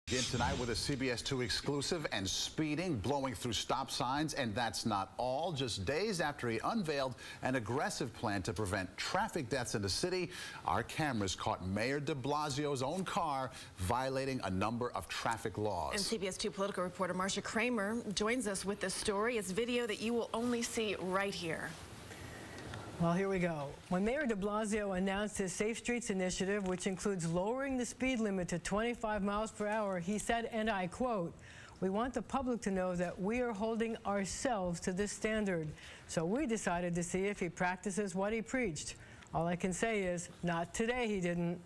Again tonight with a CBS 2 exclusive and speeding, blowing through stop signs. And that's not all. Just days after he unveiled an aggressive plan to prevent traffic deaths in the city, our cameras caught Mayor de Blasio's own car violating a number of traffic laws. And CBS 2 political reporter Marcia Kramer joins us with this story. It's video that you will only see right here. Well, here we go. When Mayor de Blasio announced his Safe Streets initiative, which includes lowering the speed limit to 25 miles per hour, he said, and I quote, "We want the public to know that we are holding ourselves to this standard." So we decided to see if he practices what he preached. All I can say is, not today he didn't.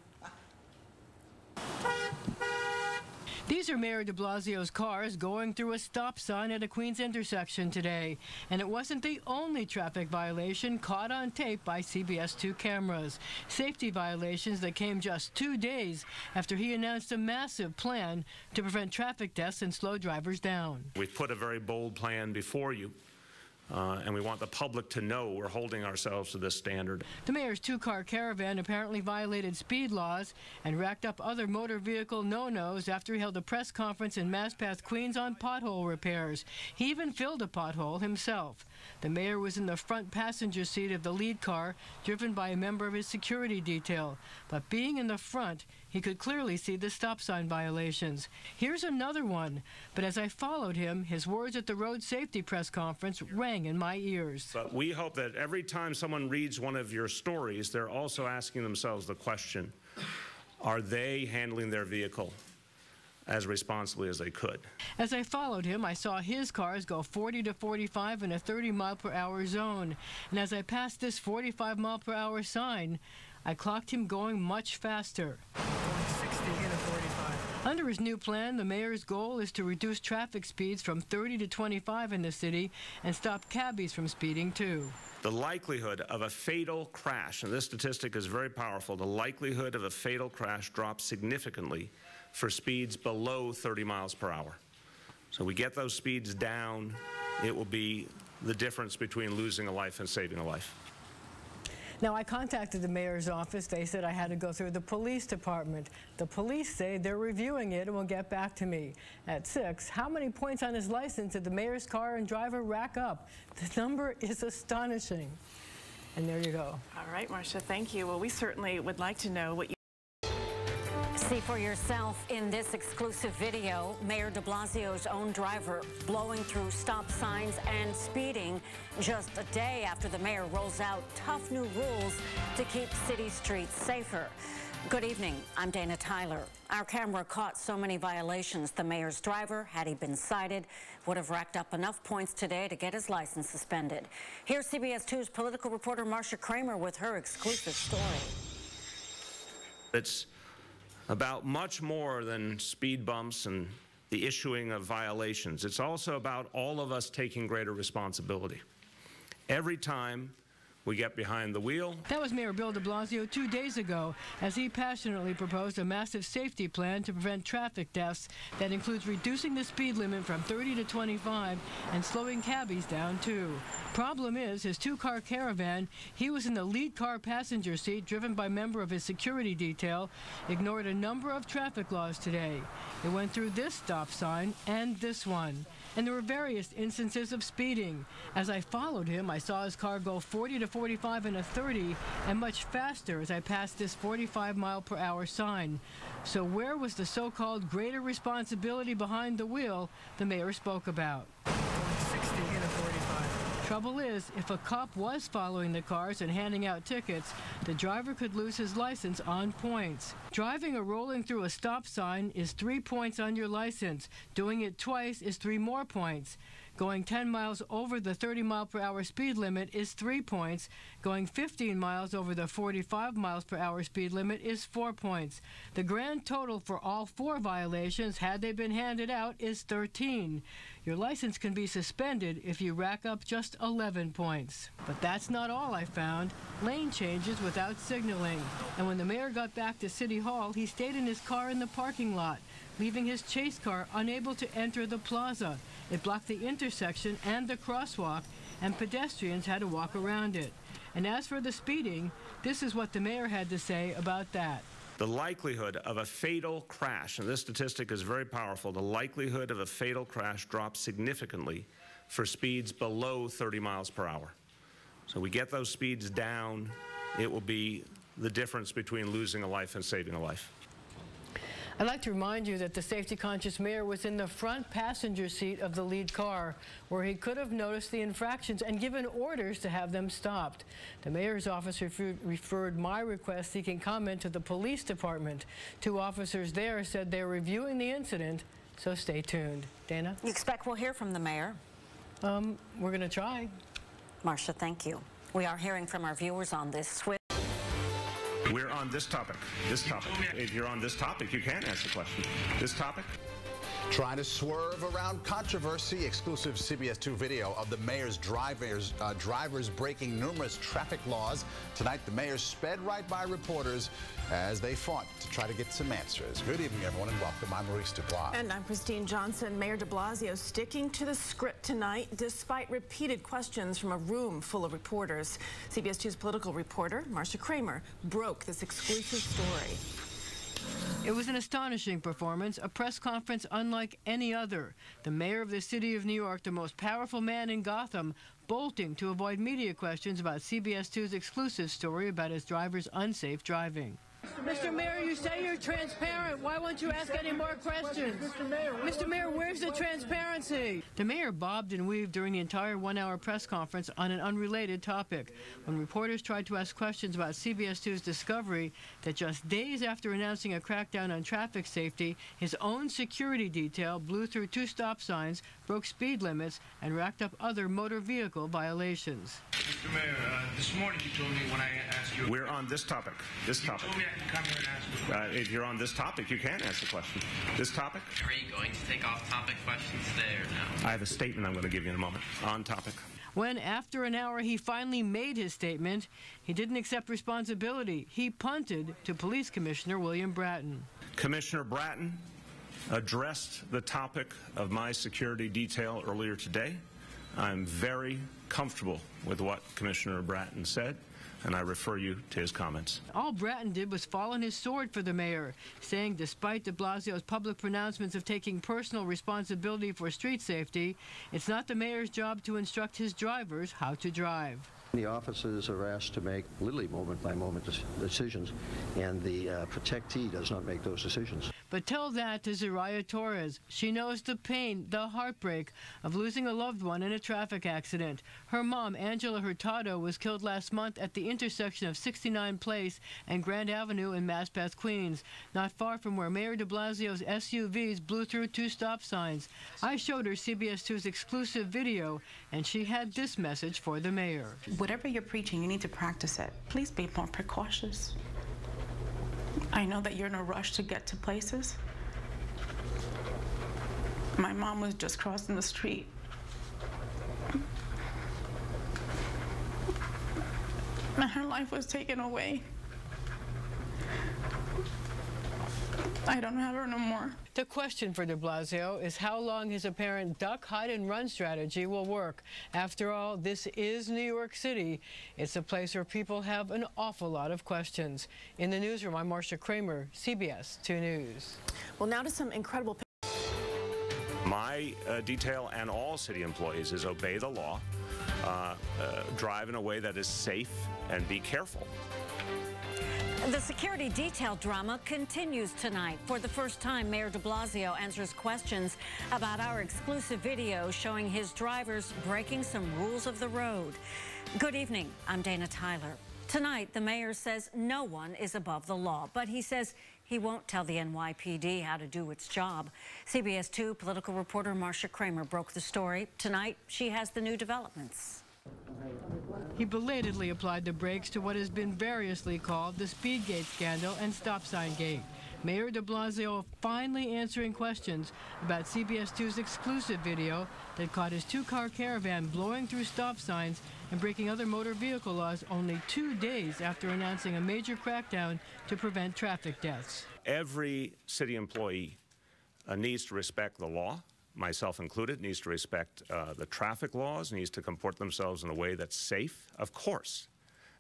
These are Mayor de Blasio's cars going through a stop sign at a Queens intersection today. And it wasn't the only traffic violation caught on tape by CBS 2 cameras. Safety violations that came just 2 days after he announced a massive plan to prevent traffic deaths and slow drivers down. We've put a very bold plan before you. And we want the public to know we're holding ourselves to this standard. The mayor's two-car caravan apparently violated speed laws and racked up other motor vehicle no-nos after he held a press conference in Mass Path, Queens on pothole repairs. He even filled a pothole himself. The mayor was in the front passenger seat of the lead car, driven by a member of his security detail. But being in the front, he could clearly see the stop sign violations. Here's another one. But as I followed him, his words at the road safety press conference rang in my ears. But we hope that every time someone reads one of your stories, they're also asking themselves the question, are they handling their vehicle as responsibly as they could? As I followed him, I saw his cars go 40 to 45 in a 30-mile-per-hour zone. And as I passed this 45-mile-per-hour sign, I clocked him going much faster. 60 in a 45. Under his new plan, the mayor's goal is to reduce traffic speeds from 30 to 25 in the city and stop cabbies from speeding too. The likelihood of a fatal crash, and this statistic is very powerful, the likelihood of a fatal crash drops significantly for speeds below 30 miles per hour. So we get those speeds down, it will be the difference between losing a life and saving a life. Now, I contacted the mayor's office. They said I had to go through the police department. The police say they're reviewing it and will get back to me. At 6, how many points on his license did the mayor's car and driver rack up? The number is astonishing. And there you go. All right, Marcia, thank you. Well, we certainly would like to know what you see for yourself in this exclusive video. Mayor de Blasio's own driver blowing through stop signs and speeding just a day after the mayor rolls out tough new rules to keep city streets safer. Good evening. I'm Dana Tyler. Our camera caught so many violations. The mayor's driver, had he been cited, would have racked up enough points today to get his license suspended. Here's CBS 2's political reporter Marcia Kramer with her exclusive story. It's about much more than speed bumps and the issuing of violations. It's also about all of us taking greater responsibility. Every time we get behind the wheel. That was Mayor Bill de Blasio 2 days ago as he passionately proposed a massive safety plan to prevent traffic deaths that includes reducing the speed limit from 30 to 25 and slowing cabbies down too. Problem is, his two-car caravan, he was in the lead car passenger seat driven by a member of his security detail, ignored a number of traffic laws today. It went through this stop sign and this one. And there were various instances of speeding. As I followed him, I saw his car go 40 to 45 in a 30 and much faster as I passed this 45-mile-per-hour sign. So where was the so-called greater responsibility behind the wheel the mayor spoke about? 60 in a 45. Trouble is, if a cop was following the cars and handing out tickets, the driver could lose his license on points. Driving or rolling through a stop sign is 3 points on your license. Doing it twice is 3 more points. Going 10 miles over the 30-mile-per-hour speed limit is 3 points. Going 15 miles over the 45 miles per hour speed limit is 4 points. The grand total for all 4 violations, had they been handed out, is 13. Your license can be suspended if you rack up just 11 points. But that's not all I found. Lane changes without signaling. And when the mayor got back to City Hall, he stayed in his car in the parking lot, leaving his chase car unable to enter the plaza. It blocked the intersection and the crosswalk, and pedestrians had to walk around it. And as for the speeding, this is what the mayor had to say about that. The likelihood of a fatal crash, and this statistic is very powerful, the likelihood of a fatal crash drops significantly for speeds below 30 miles per hour. So we get those speeds down, it will be the difference between losing a life and saving a life. I'd like to remind you that the safety-conscious mayor was in the front passenger seat of the lead car, where he could have noticed the infractions and given orders to have them stopped. The mayor's office referred my request seeking comment to the police department. 2 officers there said they're reviewing the incident, so stay tuned. Dana? You expect we'll hear from the mayor? We're going to try. Marcia, thank you. We are hearing from our viewers on this. We're on this topic. This topic. If you're on this topic, you can ask the question. This topic? Trying to swerve around controversy, exclusive CBS 2 video of the mayor's drivers breaking numerous traffic laws. Tonight, the mayor sped right by reporters as they fought to try to get some answers. Good evening, everyone, and welcome. I'm Maurice Dubois. And I'm Christine Johnson. Mayor de Blasio sticking to the script tonight, despite repeated questions from a room full of reporters. CBS 2's political reporter, Marcia Kramer, broke this exclusive story. It was an astonishing performance, a press conference unlike any other. The mayor of the city of New York, the most powerful man in Gotham, bolting to avoid media questions about CBS 2's exclusive story about his driver's unsafe driving. Mr. Mayor, you say you're transparent. Why won't you ask any more questions? Mr. Mayor, where's the transparency? The mayor bobbed and weaved during the entire 1-hour press conference on an unrelated topic. When reporters tried to ask questions about CBS 2's discovery that just days after announcing a crackdown on traffic safety, his own security detail blew through 2 stop signs, broke speed limits, and racked up other motor vehicle violations. Mr. Mayor, this morning you told me when I asked you... We're on this topic. This topic. You told me I can come here and ask a question. If you're on this topic, you can ask the question. This topic? Are you going to take off-topic questions today or no? I have a statement I'm going to give you in a moment. On topic. When, after an hour, he finally made his statement, he didn't accept responsibility. He punted to Police Commissioner William Bratton. Commissioner Bratton addressed the topic of my security detail earlier today. I'm very comfortable with what Commissioner Bratton said, and I refer you to his comments. All Bratton did was fall on his sword for the mayor, saying despite de Blasio's public pronouncements of taking personal responsibility for street safety, it's not the mayor's job to instruct his drivers how to drive. The officers are asked to make literally moment-by-moment decisions, and the protectee does not make those decisions. But tell that to Zariah Torres. She knows the pain, the heartbreak of losing a loved one in a traffic accident. Her mom, Angela Hurtado, was killed last month at the intersection of 69 Place and Grand Avenue in Maspeth, Queens, not far from where Mayor de Blasio's SUVs blew through 2 stop signs. I showed her CBS 2's exclusive video, and she had this message for the mayor. Whatever you're preaching, you need to practice it. Please be more precautious. I know that you're in a rush to get to places. My mom was just crossing the street. And her life was taken away. I don't have her no more. The question for de Blasio is how long his apparent duck, hide, and run strategy will work. After all, this is New York City. It's a place where people have an awful lot of questions. In the newsroom, I'm Marcia Kramer, CBS 2 News. Well, now to some incredible... My detail and all city employees is obey the law, drive in a way that is safe, and be careful. The security detail drama continues tonight. For the first time, Mayor de Blasio answers questions about our exclusive video showing his drivers breaking some rules of the road. Good evening. I'm Dana Tyler. Tonight, the mayor says no one is above the law, but he says he won't tell the NYPD how to do its job. CBS 2 political reporter Marcia Kramer broke the story. Tonight, she has the new developments. He belatedly applied the brakes to what has been variously called the Speedgate scandal and stop sign gate. Mayor de Blasio finally answering questions about CBS 2's exclusive video that caught his 2-car caravan blowing through stop signs and breaking other motor vehicle laws only 2 days after announcing a major crackdown to prevent traffic deaths. Every city employee needs to respect the law, myself included, needs to respect the traffic laws, needs to comport themselves in a way that's safe, of course.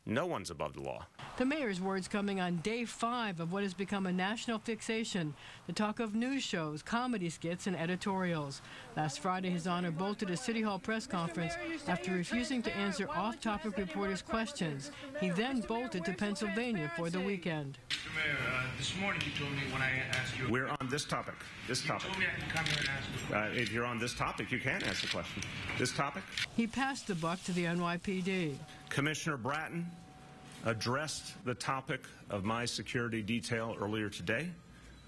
No one's above the law. The mayor's words coming on day 5 of what has become a national fixation, the talk of news shows, comedy skits, and editorials. Last Friday, His Honor bolted a City Hall press conference after refusing to answer off-topic reporters' questions. He then bolted to Pennsylvania for the weekend. Mr. Mayor, this morning you told me when I asked you... We're on this topic. This topic. You told me I can come here and ask you a question. If you're on this topic, you can ask the question. This topic? He passed the buck to the NYPD. Commissioner Bratton addressed the topic of my security detail earlier today.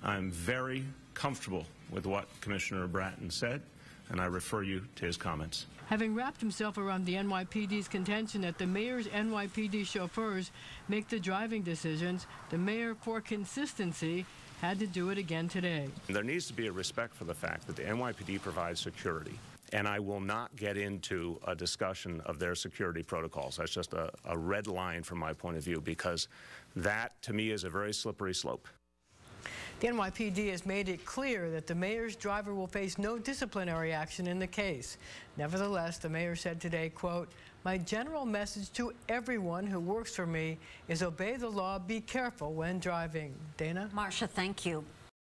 I'm very comfortable with what Commissioner Bratton said, and I refer you to his comments. Having wrapped himself around the NYPD's contention that the mayor's NYPD chauffeurs make the driving decisions, the mayor, for consistency, had to do it again today. There needs to be a respect for the fact that the NYPD provides security, and I will not get into a discussion of their security protocols. That's just a red line from my point of view, because that, to me, is a very slippery slope. The NYPD has made it clear that the mayor's driver will face no disciplinary action in the case. Nevertheless, the mayor said today, quote, "My general message to everyone who works for me is obey the law, be careful when driving." Dana? Marcia, thank you.